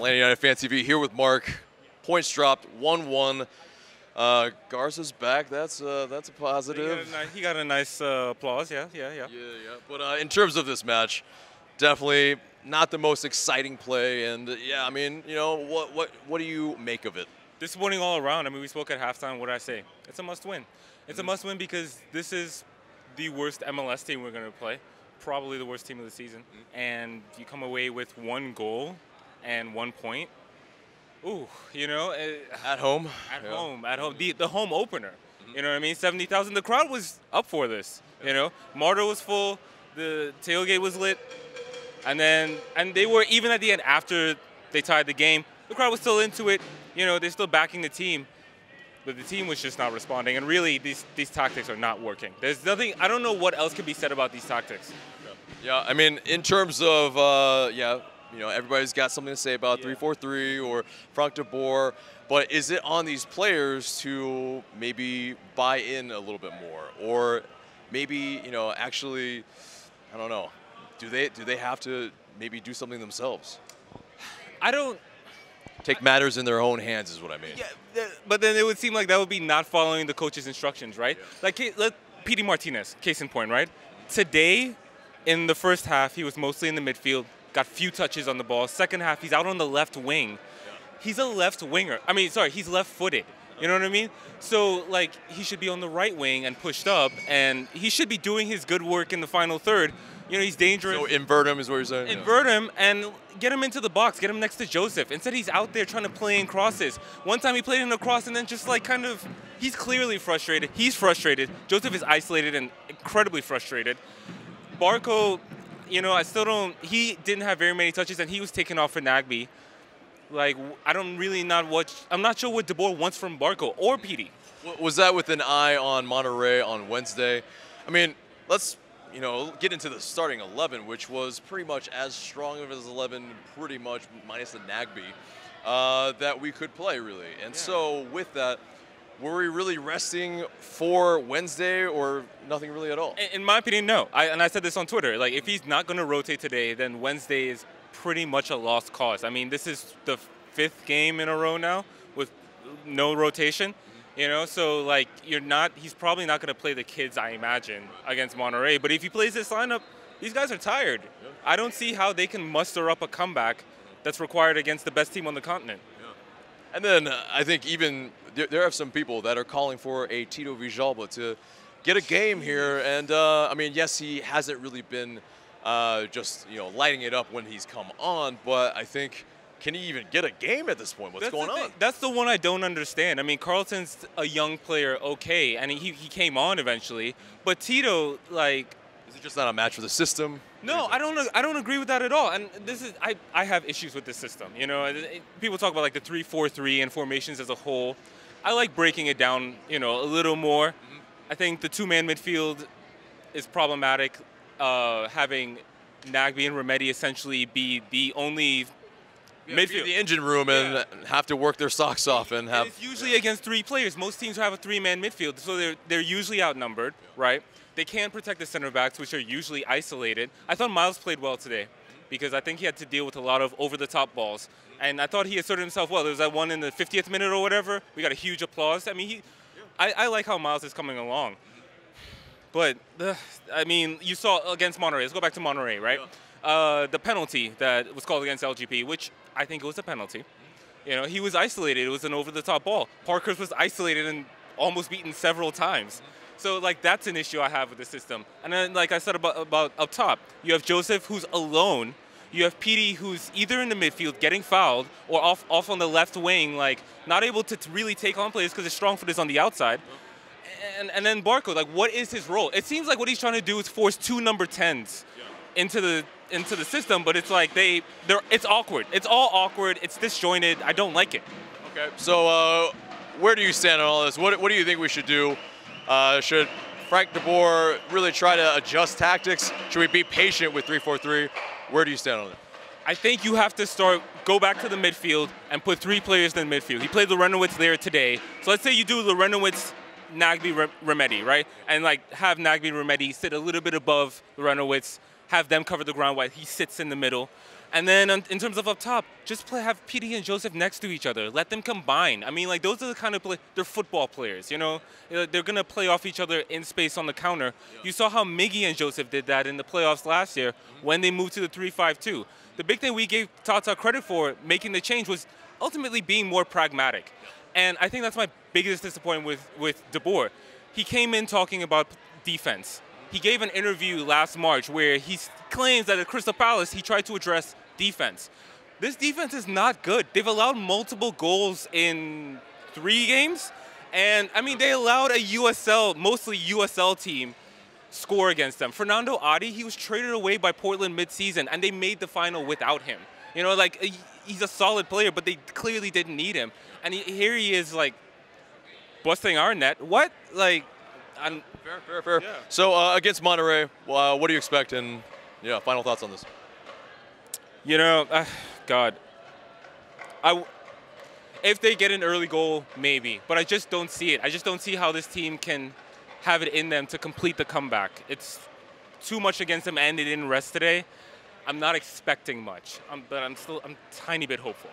Atlanta United Fan TV here with Mark. Points dropped, 1-1. Garza's back. That's a positive. He got a nice applause. Yeah. But in terms of this match, definitely not the most exciting play. And yeah, I mean, you know, what do you make of it? Disappointing all around. I mean, we spoke at halftime. What did I say? It's a must-win. It's a must-win because this is the worst MLS team we're going to play. Probably the worst team of the season. And you come away with 1 goal and 1 point. Ooh, you know. At home? At home. The home opener. You know what I mean? 70,000. The crowd was up for this, you know. Marta was full. The tailgate was lit. And they were, even at the end, after they tied the game, the crowd was still into it. You know, they're still backing the team. But the team was just not responding. And really, these tactics are not working. There's nothing, I don't know what else can be said about these tactics. Yeah, I mean, in terms of, you know, everybody's got something to say about 3-4-3 or Frank de Boer, but is it on these players to maybe buy in a little bit more, or maybe, you know, actually, I don't know, do they have to maybe do something themselves? I don't. Take matters in their own hands is what I mean. Yeah, but then it would seem like that would be not following the coach's instructions, right? Yeah. Like, let P.D. Martinez, case in point, right? Today, in the first half, he was mostly in the midfield, got few touches on the ball. Second half, he's out on the left wing. Yeah. He's a left winger. I mean, sorry, he's left-footed. You know what I mean? So, like, he should be on the right wing and pushed up, and he should be doing his good work in the final third. You know, he's dangerous. So invert him is what you're saying? Invert him and get him into the box. Get him next to Joseph. Instead, he's out there trying to play in crosses. One time he played in a cross and then just like kind of, he's clearly frustrated. He's frustrated. Joseph is isolated and incredibly frustrated. Barco, you know, I still don't, he didn't have very many touches and he was taken off for Nagby. Like, I don't really I'm not sure what De Boer wants from Barco or PD. Was that with an eye on Monterrey on Wednesday? I mean, let's, you know, get into the starting 11, which was pretty much as strong of as 11, pretty much minus the Nagby, that we could play, really. And so with that, were we really resting for Wednesday or nothing really at all? In my opinion, no. And I said this on Twitter. Like, if he's not going to rotate today, then Wednesday is pretty much a lost cause. I mean, this is the 5th game in a row now with no rotation. You know, so like he's probably not going to play the kids, I imagine, against Monterrey. But if he plays this lineup, these guys are tired. Yeah. I don't see how they can muster up a comeback that's required against the best team on the continent. Yeah. And then I think even there are some people that are calling for a Tito Villalba to get a game here. And I mean, yes, he hasn't really been just, you know, lighting it up when he's come on, but I think, can he even get a game at this point? What's going on? That's the one I don't understand. I mean, Carlton's a young player, okay, and he came on eventually. But Tito, like, is it just not a match for the system? No, I don't agree with that at all. And this is I have issues with this system. You know, people talk about like the 3-4-3 and formations as a whole. I like breaking it down, you know, a little more. I think the 2-man midfield is problematic. Having Nagby and Remedi essentially be the only midfield, the engine room, and have to work their socks off and have. It's usually against 3 players. Most teams have a 3-man midfield, so they're usually outnumbered, right? They can't protect the center backs, which are usually isolated. I thought Miles played well today, because I think he had to deal with a lot of over-the-top balls, and I thought he asserted himself well. There was that one in the 50th minute or whatever. We got a huge applause. I mean, I like how Miles is coming along, but I mean, you saw against Monterrey. Let's go back to Monterrey, right? Yeah. The penalty that was called against LGP, which I think it was a penalty. You know, he was isolated. It was an over-the-top ball. Parkhurst was isolated and almost beaten several times. So, like, that's an issue I have with the system. And then, like I said about up top, you have Joseph, who's alone. You have PD, who's either in the midfield getting fouled or off on the left wing, like, not able to really take on players because his strong foot is on the outside. And then Barco, like, what is his role? It seems like what he's trying to do is force 2 number 10s into the system, but it's like it's awkward. It's all awkward. It's disjointed. I don't like it. Okay. So where do you stand on all this? What do you think we should do? Should Frank de Boer really try to adjust tactics? Should we be patient with 3-4-3? Where do you stand on it? I think you have to go back to the midfield and put 3 players in the midfield. He played Lorenowitz there today. So let's say you do Lorenowitz, Nagby, Remedi, right? And like have Nagby, Remedi sit a little bit above Lorenowitz, have them cover the ground while he sits in the middle. And then in terms of up top, just have PD and Joseph next to each other. Let them combine. I mean, like, those are the kind of they're football players, you know? They're going to play off each other in space on the counter. Yeah. You saw how Miggy and Joseph did that in the playoffs last year when they moved to the 3-5-2. The big thing we gave Tata credit for making the change was ultimately being more pragmatic. And I think that's my biggest disappointment with De Boer. He came in talking about defense. He gave an interview last March where he claims that at Crystal Palace he tried to address defense. This defense is not good. They've allowed multiple goals in 3 games. And, I mean, they allowed a USL, mostly USL team, score against them. Fernando Adi, he was traded away by Portland mid-season, and they made the final without him. You know, like, he's a solid player, but they clearly didn't need him. And here he is, like, busting our net. What? Like, Fair. Yeah. So against Monterrey, what do you expect? And yeah, final thoughts on this. You know, God, if they get an early goal, maybe, but I just don't see it. I just don't see how this team can have it in them to complete the comeback. It's too much against them, and they didn't rest today. I'm not expecting much, but I'm a tiny bit hopeful.